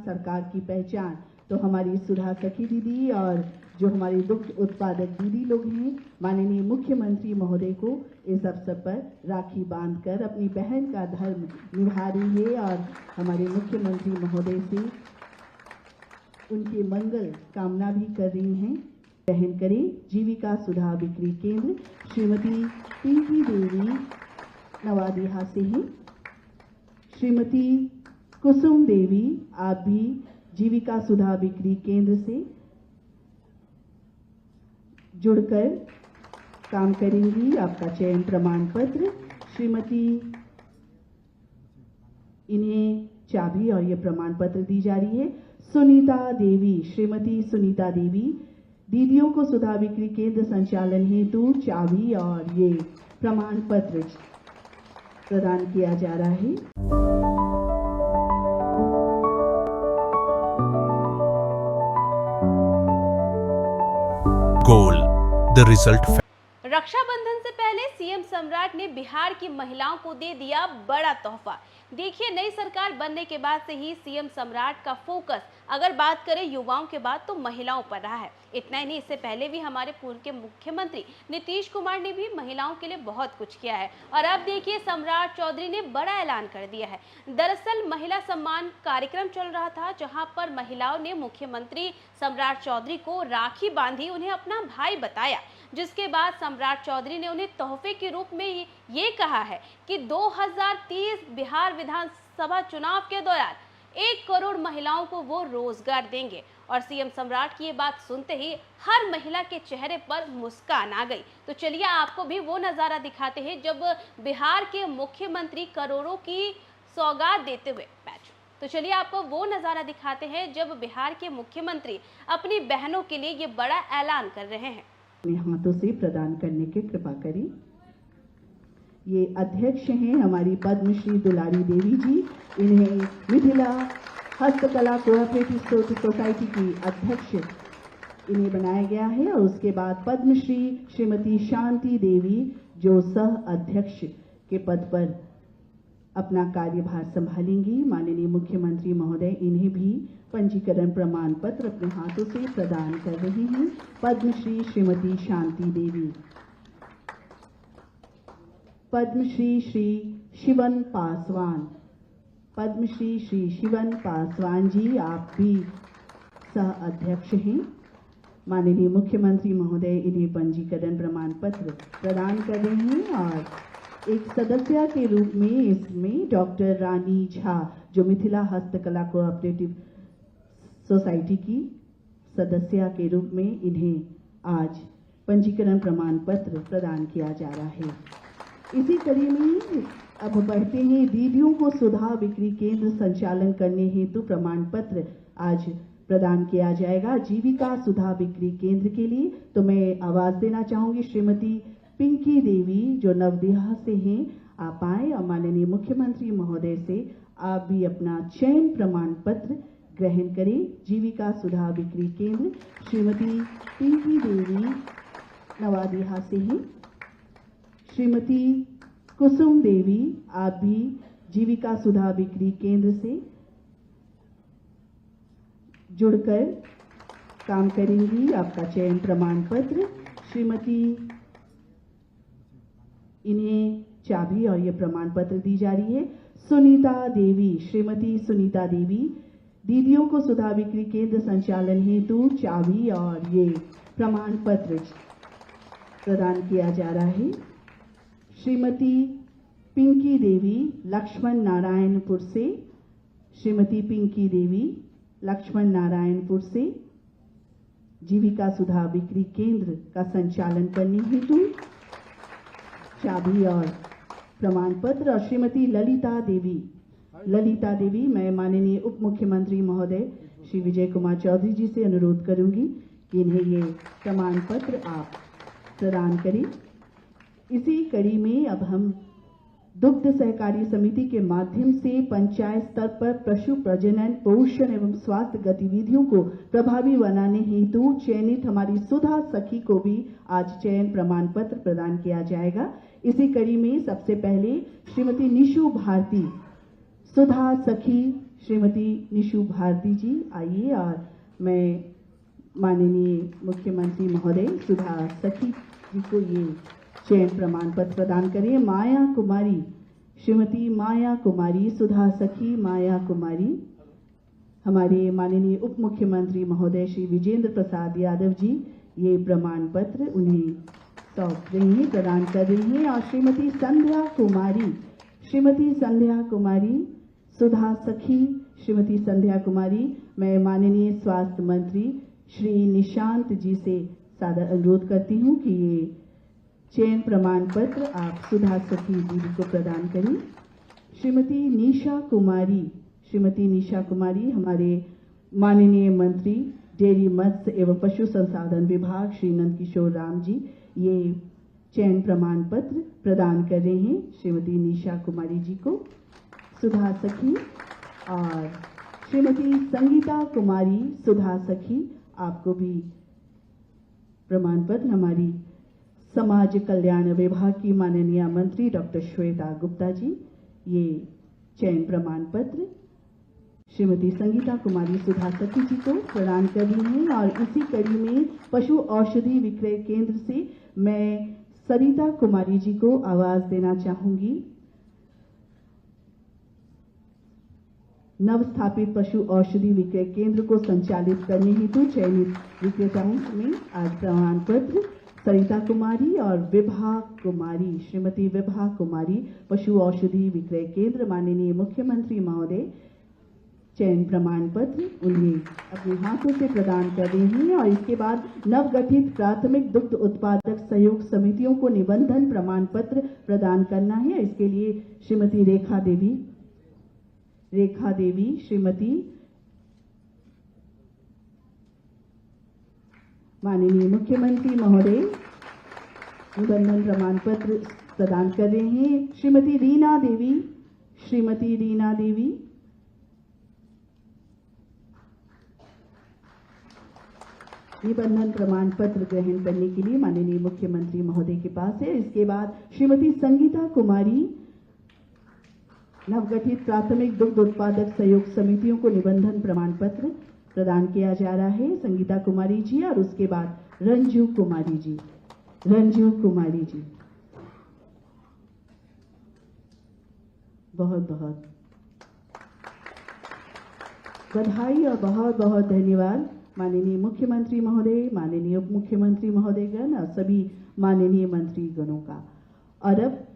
सरकार की पहचान। तो हमारी सुधा सखी दीदी और जो हमारे दुग्ध उत्पादक दीदी लोग हैं, माननीय मुख्यमंत्री महोदय को इस अवसर पर राखी बांधकर अपनी बहन का धर्म निभा रही है और हमारे मुख्यमंत्री महोदय से उनके मंगल कामना भी कर रही हैं। ग्रहण करें जीविका सुधा बिक्री केंद्र श्रीमती पिंकी देवी नवादेहा से हैं। श्रीमती कुसुम देवी, आप भी जीविका सुधा बिक्री केंद्र से जुड़कर काम करेंगी। आपका चयन प्रमाण पत्र श्रीमती, इन्हें चाबी और ये प्रमाण पत्र दी जा रही है। सुनीता देवी, श्रीमती सुनीता देवी, दीदियों को सुधा बिक्री केंद्र संचालन हेतु चाबी और ये प्रमाण पत्र प्रदान किया जा रहा है। Goal the result. रक्षाबंधन से पहले सीएम सम्राट ने बिहार की महिलाओं को दे दिया बड़ा तोहफा। देखिए, नई सरकार बनने के बाद से ही सीएम सम्राट का फोकस अगर बात करें युवाओं के बाद तो महिलाओं पर रहा है। इतना ही नहीं, इससे पहले भी हमारे पूर्व के मुख्यमंत्री नीतीश कुमार ने भी महिलाओं के लिए बहुत कुछ किया है। और अब देखिए, सम्राट चौधरी ने बड़ा ऐलान कर दिया है। दरअसल महिला सम्मान कार्यक्रम चल रहा था, जहां पर महिलाओं ने मुख्यमंत्री सम्राट चौधरी को राखी बांधी, उन्हें अपना भाई बताया, जिसके बाद सम्राट चौधरी ने उन्हें तोहफे के रूप में ये कहा है कि 2030 बिहार विधानसभा चुनाव के दौरान 1 करोड़ महिलाओं को वो रोजगार देंगे। और सीएम सम्राट की ये बात सुनते ही हर महिला के चेहरे पर मुस्कान आ गई। तो चलिए आपको भी वो नजारा दिखाते हैं जब बिहार के मुख्यमंत्री करोड़ों की सौगात देते हुए पैच। तो चलिए आपको वो नजारा दिखाते हैं जब बिहार के मुख्यमंत्री अपनी बहनों के लिए ये बड़ा ऐलान कर रहे हैं। अपने हाथों से प्रदान करने की कृपा करें। ये अध्यक्ष हैं हमारी पद्मश्री दुलारी देवी जी, इन्हें मिथिला हस्तकला कोऑपरेटिव सोसाइटी की अध्यक्ष इन्हें बनाया गया है। और उसके बाद पद्मश्री श्रीमती शांति देवी, जो सह अध्यक्ष के पद पर अपना कार्यभार संभालेंगी। माननीय मुख्यमंत्री महोदय इन्हें भी पंजीकरण प्रमाण पत्र अपने हाथों से प्रदान कर रहे हैं। पद्मश्री श्रीमती शांति देवी। पद्मश्री श्री शिवन पासवान, पद्मश्री श्री शिवन पासवान जी, आप भी सह अध्यक्ष हैं। माननीय मुख्यमंत्री महोदय इन्हें पंजीकरण प्रमाण पत्र प्रदान कर रहे हैं। और एक सदस्य के रूप में इसमें डॉक्टर रानी झा, जो मिथिला हस्तकला कोऑपरेटिव सोसाइटी की सदस्य के रूप में इन्हें आज पंजीकरण प्रमाण पत्र प्रदान किया जा रहा है। इसी कड़ी में अब बढ़ते हैं, दीदियों को सुधा बिक्री केंद्र संचालन करने हेतु प्रमाण पत्र आज प्रदान किया जाएगा जीविका सुधा बिक्री केंद्र के लिए। तो मैं आवाज देना चाहूंगी श्रीमती पिंकी देवी, जो नवदेहा से हैं, आप आए और माननीय मुख्यमंत्री महोदय से आप भी अपना चयन प्रमाण पत्र ग्रहण करें। जीविका सुधा बिक्री केंद्र श्रीमती पिंकी देवी नवादेहा से हैं। श्रीमती कुसुम देवी, आप भी जीविका सुधा बिक्री केंद्र से जुड़कर काम करेंगी। आपका चयन प्रमाण पत्र श्रीमती, इन्हें चाबी और ये प्रमाण पत्र दी जा रही है। सुनीता देवी, श्रीमती सुनीता देवी, दीदियों को सुधा बिक्री केंद्र संचालन हेतु चाबी और ये प्रमाण पत्र प्रदान किया जा रहा है। श्रीमती पिंकी देवी लक्ष्मण नारायणपुर से, श्रीमती पिंकी देवी लक्ष्मण नारायणपुर से जीविका सुधा बिक्री केंद्र का संचालन करने हेतु चाबी और प्रमाण पत्र। और श्रीमती ललिता देवी, मैं माननीय उप मुख्यमंत्री महोदय श्री विजय कुमार चौधरी जी से अनुरोध करूंगी कि इन्हें ये प्रमाण पत्र आप प्रदान करें। इसी कड़ी में अब हम दुग्ध सहकारी समिति के माध्यम से पंचायत स्तर पर पशु प्रजनन, पोषण एवं स्वास्थ्य गतिविधियों को प्रभावी बनाने हेतु चयनित हमारी सुधा सखी को भी आज चयन प्रमाण पत्र प्रदान किया जाएगा। इसी कड़ी में सबसे पहले श्रीमती निशु भारती सुधा सखी श्रीमती निशु भारती जी आइए और मैं माननीय मुख्यमंत्री महोदय सुधा सखी जी को ये चयन प्रमाण पत्र प्रदान करें। माया कुमारी श्रीमती माया कुमारी, सुधा सखी माया कुमारी। हमारे माननीय उप मुख्यमंत्री महोदय श्री विजेंद्र प्रसाद यादव जी ये प्रमाण पत्र उन्हें सौंप रही हैं, प्रदान कर रही हैं। और श्रीमती संध्या कुमारी सुधा सखी श्रीमती संध्या कुमारी, मैं माननीय स्वास्थ्य मंत्री श्री निशांत जी से सादर अनुरोध करती हूं कि ये चयन प्रमाण पत्र आप सुधा सखी दीदी को प्रदान करें। श्रीमती निशा कुमारी हमारे माननीय मंत्री डेयरी मत्स्य एवं पशु संसाधन विभाग श्री नंदकिशोर राम जी ये चयन प्रमाण पत्र प्रदान कर रहे हैं श्रीमती निशा कुमारी जी को, सुधा सखी। और श्रीमती संगीता कुमारी सुधा सखी, आपको भी प्रमाण पत्र हमारी समाज कल्याण विभाग की माननीय मंत्री डॉक्टर श्वेता गुप्ता जी ये चयन प्रमाण पत्र श्रीमती संगीता कुमारी सुधा सखी जी को प्रदान कर रही हैं। और इसी कड़ी में पशु औषधि विक्रय केंद्र से मैं सरिता कुमारी जी को आवाज देना चाहूंगी। नवस्थापित पशु औषधि विक्रय केंद्र को संचालित करने हेतु चयनित विक्रेताओं में आज प्रमाण पत्र सरिता कुमारी और विभा कुमारी, श्रीमती विभा कुमारी, पशु औषधि विक्रय केंद्र, माननीय मुख्यमंत्री महोदय चयन प्रमाण पत्र उन्हें अपने हाथों से प्रदान कर रहे हैं। और इसके बाद नवगठित प्राथमिक दुग्ध उत्पादक सहयोग समितियों को निबंधन प्रमाण पत्र प्रदान करना है। इसके लिए श्रीमती रेखा देवी श्रीमती माननीय मुख्यमंत्री महोदय निबंधन प्रमाण पत्र प्रदान कर रहे हैं। श्रीमती रीना देवी निबंधन प्रमाण पत्र ग्रहण करने के लिए माननीय मुख्यमंत्री महोदय के पास है। इसके बाद श्रीमती संगीता कुमारी, नवगठित प्राथमिक दुग्ध उत्पादक सहयोग समितियों को निबंधन प्रमाण पत्र प्रदान किया जा रहा है, संगीता कुमारी जी। और उसके बाद रंजू कुमारी जी बहुत बहुत बधाई और बहुत बहुत धन्यवाद माननीय मुख्यमंत्री महोदय, माननीय उप मुख्यमंत्री महोदयगण और सभी माननीय मंत्री गणों का। और अब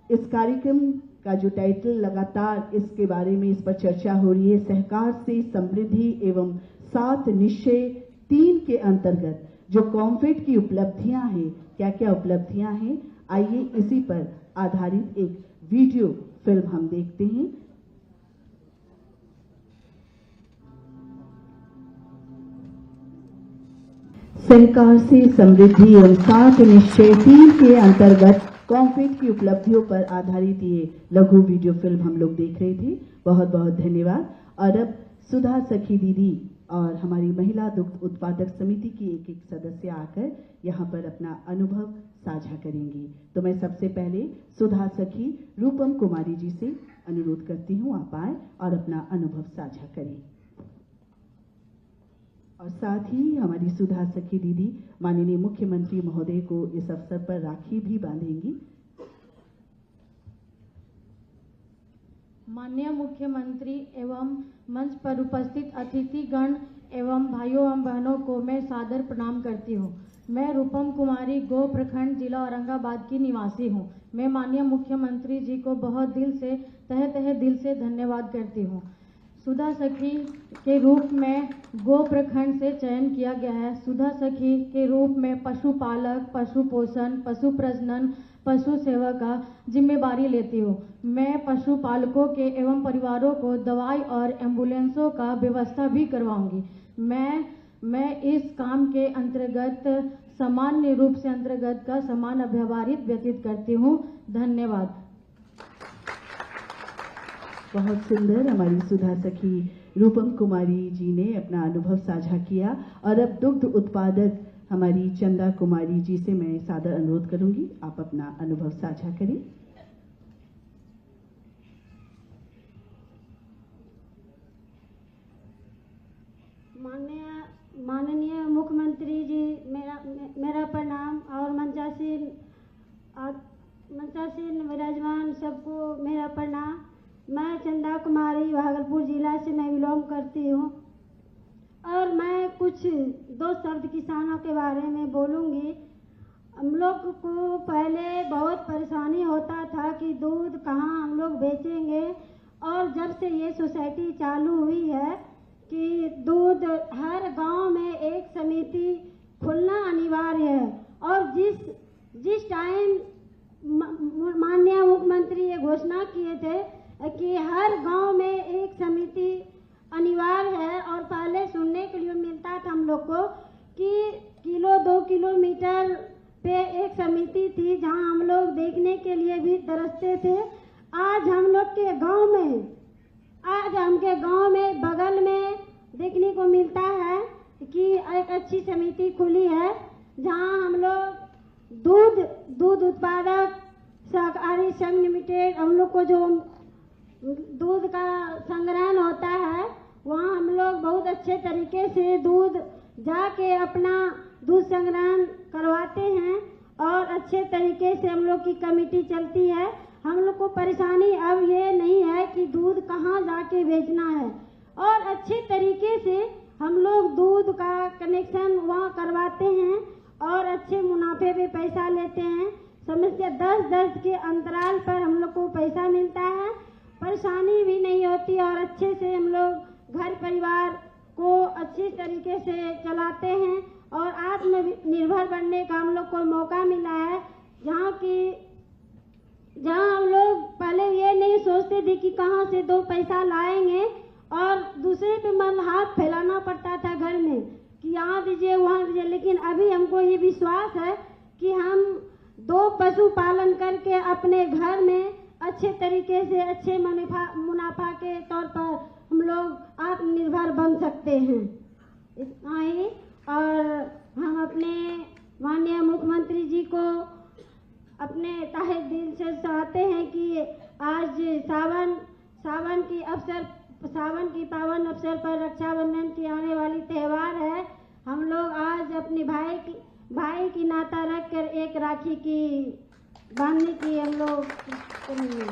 इस कार्यक्रम का जो टाइटल लगातार इसके बारे में इस पर चर्चा हो रही है, सहकार से समृद्धि एवं 7 निश्चय 3 के अंतर्गत जो कॉम्फेड की उपलब्धियां हैं, क्या क्या उपलब्धियां हैं, आइए इसी पर आधारित एक वीडियो फिल्म हम देखते हैं। सहकार से समृद्धि एवं 7 निश्चय 3 के अंतर्गत कॉम्फेड की उपलब्धियों पर आधारित ये लघु वीडियो फिल्म हम लोग देख रहे थे। बहुत बहुत धन्यवाद। और अब सुधा सखी दीदी और हमारी महिला दुग्ध उत्पादक समिति की एक एक सदस्य आकर यहाँ पर अपना अनुभव साझा करेंगी। तो मैं सबसे पहले सुधा सखी रूपम कुमारी जी से अनुरोध करती हूँ आप आए और अपना अनुभव साझा करें। और साथ ही हमारी सुधा सखी दीदी माननीय मुख्यमंत्री महोदय को इस अवसर पर राखी भी बांधेंगी। माननीय मुख्यमंत्री एवं मंच पर उपस्थित अतिथिगण एवं भाइयों एवं बहनों को मैं सादर प्रणाम करती हूँ। मैं रूपम कुमारी गो प्रखंड जिला औरंगाबाद की निवासी हूँ। मैं माननीय मुख्यमंत्री जी को बहुत तहे दिल से धन्यवाद करती हूँ। सुधा सखी के रूप में गो प्रखंड से चयन किया गया है। सुधा सखी के रूप में पशुपालक, पशु पोषण, पशु प्रजनन, पशु सेवा का जिम्मेदारी लेती हूँ। मैं पशुपालकों के एवं परिवारों को दवाई और एम्बुलेंसों का व्यवस्था भी करवाऊंगी। मैं इस काम के अंतर्गत सामान्य रूप से अंतर्गत का समान अव्यवहारित व्यतीत करती हूँ। धन्यवाद। बहुत सुंदर हमारी सुधा सखी रूपम कुमारी जी ने अपना अनुभव साझा किया। और अब दुग्ध उत्पादक हमारी चंदा कुमारी जी से मैं सादर अनुरोध करूंगी, आप अपना अनुभव साझा करें। माननीय मुख्यमंत्री जी, मेरा प्रणाम। और मंचासीन विराजमान सबको मेरा प्रणाम। मैं चंदा कुमारी भागलपुर जिला से मैं बिलोंग करती हूँ और मैं कुछ 2 शब्द किसानों के बारे में बोलूँगी। हम लोग को पहले बहुत परेशानी होता था कि दूध कहाँ हम लोग बेचेंगे, और जब से ये सोसाइटी चालू हुई है कि दूध हर गांव में एक समिति खुलना अनिवार्य है, और जिस टाइम माननीय मुख्यमंत्री ये घोषणा किए थे कि हर गांव में एक समिति अनिवार्य है, और पहले सुनने के लिए मिलता था हम लोग को कि 2 किलोमीटर पे एक समिति थी जहां हम लोग देखने के लिए भी तरसते थे। आज हमके गांव में बगल में देखने को मिलता है कि एक अच्छी समिति खुली है जहां हम लोग दूध उत्पादक सहकारी संघ लिमिटेड, हम लोग को जो दूध का संग्रहण होता है वहाँ हम लोग बहुत अच्छे तरीके से दूध जाके अपना दूध संग्रहण करवाते हैं, और अच्छे तरीके से हम लोग की कमेटी चलती है। हम लोग को परेशानी अब ये नहीं है कि दूध कहाँ जाके बेचना है, और अच्छे तरीके से हम लोग दूध का कनेक्शन वहाँ करवाते हैं और अच्छे मुनाफे पे पैसा लेते हैं। समस्या 10 के अंतराल पर हम लोग को पैसा मिलता है, परेशानी भी नहीं होती, और अच्छे से हम लोग घर परिवार को अच्छे तरीके से चलाते हैं, और आत्मनिर्भर बनने का हम लोग को मौका मिला है। जहाँ हम लोग पहले ये नहीं सोचते थे कि कहाँ से 2 पैसा लाएंगे, और दूसरे पे हाथ फैलाना पड़ता था घर में कि यहाँ दीजिए वहाँ दीजिए, लेकिन अभी हमको ये विश्वास है कि हम 2 पशु पालन करके अपने घर में अच्छे तरीके से अच्छे मुनाफा के तौर पर हम लोग आत्मनिर्भर बन सकते हैं। इतना ही, और हम अपने माननीय मुख्यमंत्री जी को अपने तहे दिल से चाहते हैं कि आज सावन की पावन अवसर पर रक्षाबंधन की आने वाली त्यौहार है। हम लोग आज अपने भाई की नाता रख कर एक राखी की बांधने की हम लोग करेंगे।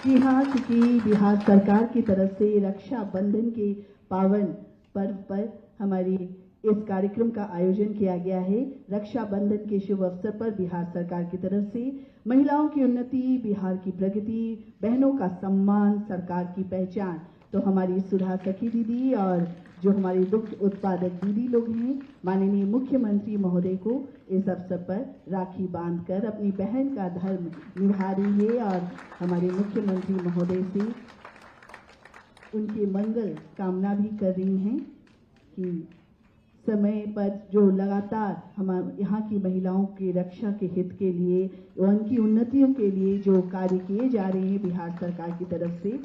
जी हाँ, क्योंकि बिहार सरकार की तरफ से रक्षाबंधन के पावन पर्व पर हमारी इस कार्यक्रम का आयोजन किया गया है। रक्षाबंधन के शुभ अवसर पर बिहार सरकार की तरफ से महिलाओं की उन्नति, बिहार की प्रगति, बहनों का सम्मान, सरकार की पहचान, तो हमारी सुधा सखी दीदी और जो हमारी दुग्ध उत्पादक दीदी लोग हैं, माननीय मुख्यमंत्री महोदय को इस अवसर पर राखी बांधकर अपनी बहन का धर्म निभा रही है, और हमारे मुख्यमंत्री महोदय से उनके मंगल कामना भी कर रही हैं कि समय पर जो लगातार हमारे यहाँ की महिलाओं की रक्षा के हित के लिए, उनकी उन्नतियों के लिए जो कार्य किए जा रहे हैं बिहार सरकार की तरफ से,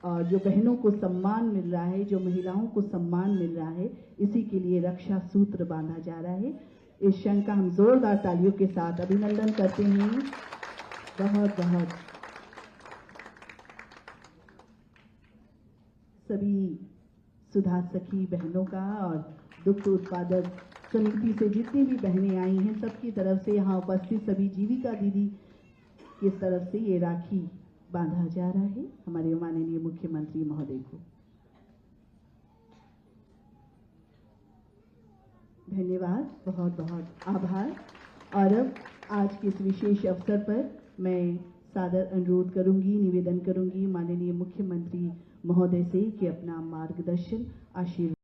और जो बहनों को सम्मान मिल रहा है, जो महिलाओं को सम्मान मिल रहा है, इसी के लिए रक्षा सूत्र बांधा जा रहा है। इस क्षण का हम जोरदार तालियों के साथ अभिनंदन करते हैं। बहुत बहुत सभी सुधा सखी बहनों का और दुग्ध उत्पादक समिति से जितनी भी बहनें आई हैं, सबकी तरफ से यहाँ उपस्थित सभी जीविका दीदी की तरफ से ये राखी बांधा जा रहा है हमारे माननीय मुख्यमंत्री महोदय को। धन्यवाद, बहुत बहुत आभार। और अब आज के इस विशेष अवसर पर मैं सादर अनुरोध करूंगी, निवेदन करूंगी माननीय मुख्यमंत्री महोदय से कि अपना मार्गदर्शन आशीर्वाद